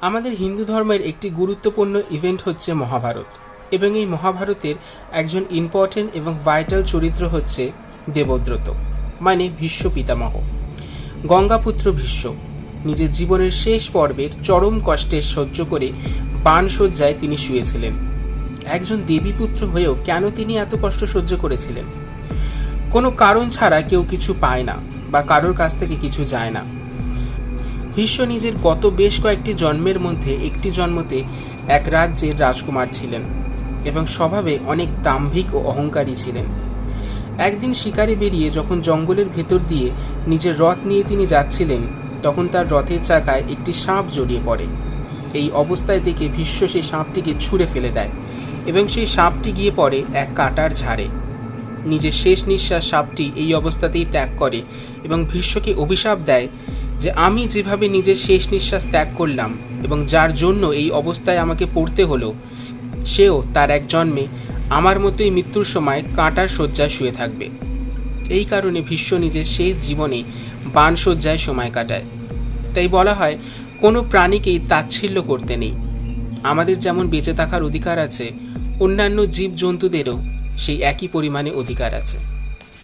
আমাদের হিন্দু ধর্মের একটি গুরুত্বপূর্ণ ইভেন্ট হচ্ছে মহাভারত, এবং এই মহাভারতের একজন ইম্পর্টেন্ট এবং ভাইটাল চরিত্র হচ্ছে দেবব্রত, মানে ভীষ্ম পিতামহ। গঙ্গাপুত্র ভীষ্ম নিজের জীবনের শেষ পর্বের চরম কষ্টের সহ্য করে বাণসজ্জায় তিনি শুয়েছিলেন। একজন দেবীপুত্র হয়েও কেন তিনি এত কষ্ট সহ্য করেছিলেন? কোনো কারণ ছাড়া কেউ কিছু পায় না বা কারোর কাছ থেকে কিছু যায় না। ভীষ্ম নিজের গত বেশ কয়েকটি জন্মের মধ্যে একটি জন্মতে এক রাজ্যের রাজকুমার ছিলেন এবং স্বভাবে অনেক দাম্ভিক ও অহংকারী ছিলেন। একদিন শিকারে বেরিয়ে যখন জঙ্গলের ভেতর দিয়ে নিজের রথ নিয়ে তিনি যাচ্ছিলেন, তখন তার রথের চাকায় একটি সাপ জড়িয়ে পড়ে। এই অবস্থায় দেখে ভীষ্ম সেই সাপটিকে ছুঁড়ে ফেলে দেয় এবং সেই সাপটি গিয়ে পড়ে এক কাঁটার ঝাড়ে। নিজের শেষ নিঃশ্বাস সাপটি এই অবস্থাতেই ত্যাগ করে এবং ভীষ্মকে অভিশাপ দেয় যে আমি যেভাবে নিজের শেষ নিঃশ্বাস ত্যাগ করলাম এবং যার জন্য এই অবস্থায় আমাকে পড়তে হলো, সেও তার এক জন্মে আমার মতোই মৃত্যুর সময় কাঁটার শয্যায় শুয়ে থাকবে। এই কারণে ভীষ্ম নিজের শেষ জীবনে বাণসজ্জায় সময় কাটায়। তাই বলা হয়, কোনো প্রাণীকেই তাচ্ছিল্য করতে নেই। আমাদের যেমন বেঁচে থাকার অধিকার আছে, অন্যান্য জীবজন্তুদেরও সেই একই পরিমাণে অধিকার আছে।